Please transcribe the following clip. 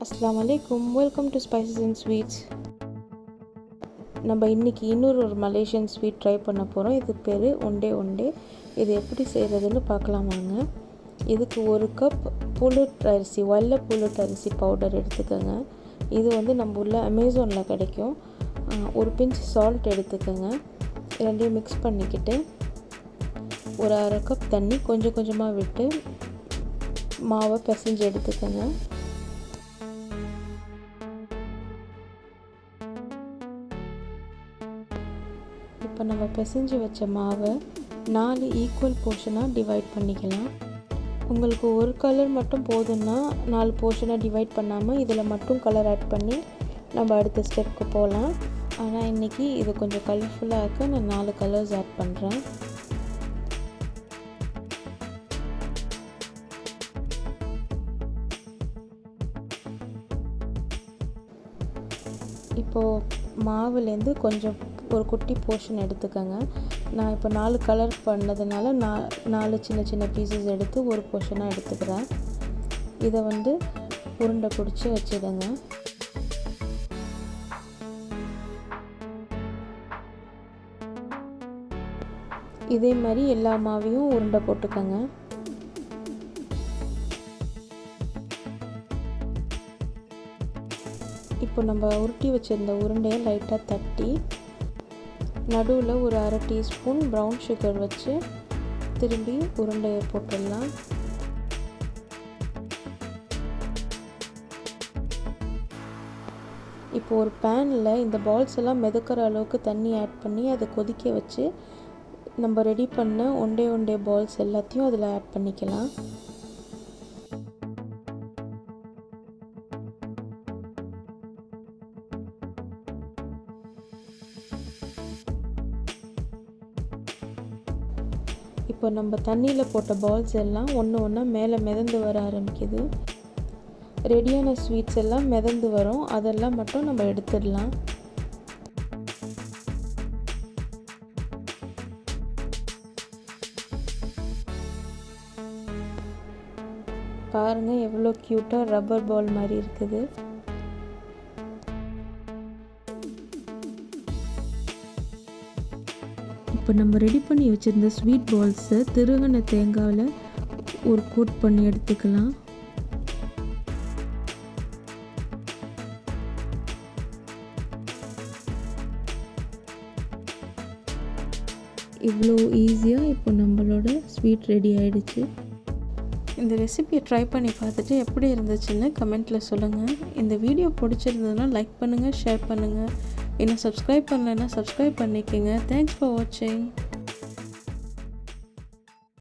Assalamu alaikum, welcome to Spices and Sweets. நம்ம இன்னைக்கு இன்னொரு மலேசியன் ஸ்வீட் ட்ரை பண்ண போகிறோம். இது பேர் ஒண்டே. இது எப்படி செய்கிறதுன்னு பார்க்கலாம் வாங்க. இதுக்கு 1 கப் புல்லட் அரிசி, வெள்ளை புல்லட் அரிசி பவுடர் எடுத்துக்கோங்க. இது வந்து நம்ம உள்ள அமேசானில் கிடைக்கும். ஒரு பிஞ்ச் சால்ட் எடுத்துக்கோங்க. ரெண்டையும் மிக்ஸ் பண்ணிக்கிட்டு ஒரு 1/2 கப் தண்ணி கொஞ்சம் கொஞ்சமாக விட்டு மாவை பிசைஞ்சு எடுத்துக்கோங்க. இப்போ நம்ம பிசைஞ்சு வச்ச மாவை 4 ஈக்குவல் போர்ஷனாக டிவைட் பண்ணிக்கலாம். உங்களுக்கு ஒரு கலர் மட்டும் போதுன்னா 4 போர்ஷனாக டிவைட் பண்ணாமல் இதில் மட்டும் கலர் ஆட் பண்ணி நம்ம அடுத்த ஸ்டெப்புக்கு போகலாம். ஆனால் இன்றைக்கி இது கொஞ்சம் கலர்ஃபுல்லாக இருக்க நான் 4 கலர்ஸ் ஆட் பண்ணுறேன். இப்போது மாவுலேருந்து கொஞ்சம் ஒரு குட்டி போர்ஷன் எடுத்துக்கோங்க. நான் இப்போ 4 கலர் பண்ணதுனால 4 சின்ன சின்ன பீசஸ் எடுத்து ஒரு போர்ஷனாக எடுத்துக்கிறேன். இதை வந்து உருண்டை பிடிச்சி வச்சிடுங்க. இதே மாதிரி எல்லா மாவையும் உருண்டை போட்டுக்கோங்க. இப்போ நம்ம உருட்டி வச்சுருந்த உருண்டையை லைட்டாக தட்டி நடுவில் ஒரு 1/2 டீஸ்பூன் ப்ரௌன் சுகர் வச்சு திரும்பி உருண்டையை போட்டுடலாம். இப்போ ஒரு பேனில் இந்த பால்ஸ் எல்லாம் மிதக்கிற அளவுக்கு தண்ணி ஆட் பண்ணி அதை கொதிக்க வச்சு நம்ம ரெடி பண்ண ஒண்டே பால்ஸ் எல்லாத்தையும் அதில் ஆட் பண்ணிக்கலாம். இப்போ நம்ம தண்ணியில் போட்ட பால்ஸ் எல்லாம் ஒன்று மேலே மிதந்து வர ஆரம்பிக்குது. ரெடியான ஸ்வீட்ஸ் எல்லாம் மிதந்து வரும், அதெல்லாம் மட்டும் நம்ம எடுத்துடலாம். பாருங்கள் எவ்வளோ க்யூட்டாக ரப்பர் பால் மாதிரி இருக்குது. இப்போ நம்ம ரெடி பண்ணி வச்சுருந்த ஸ்வீட் பால்ஸை திருகின தேங்காயில் ஒரு கோட் பண்ணி எடுத்துக்கலாம். இவ்வளோ ஈஸியாக இப்போ நம்மளோட ஸ்வீட் ரெடி ஆகிடுச்சு. இந்த ரெசிபியை ட்ரை பண்ணி பார்த்துட்டு எப்படி இருந்துச்சுன்னு கமெண்ட்டில் சொல்லுங்கள். இந்த வீடியோ பிடிச்சிருந்ததுன்னா லைக் பண்ணுங்கள், ஷேர் பண்ணுங்கள். இன்னும் சப்ஸ்கிரைப் பண்ணலைன்னா சப்ஸ்கிரைப் பண்ணிக்கோங்க. தேங்க்ஸ் ஃபார் வாட்சிங்.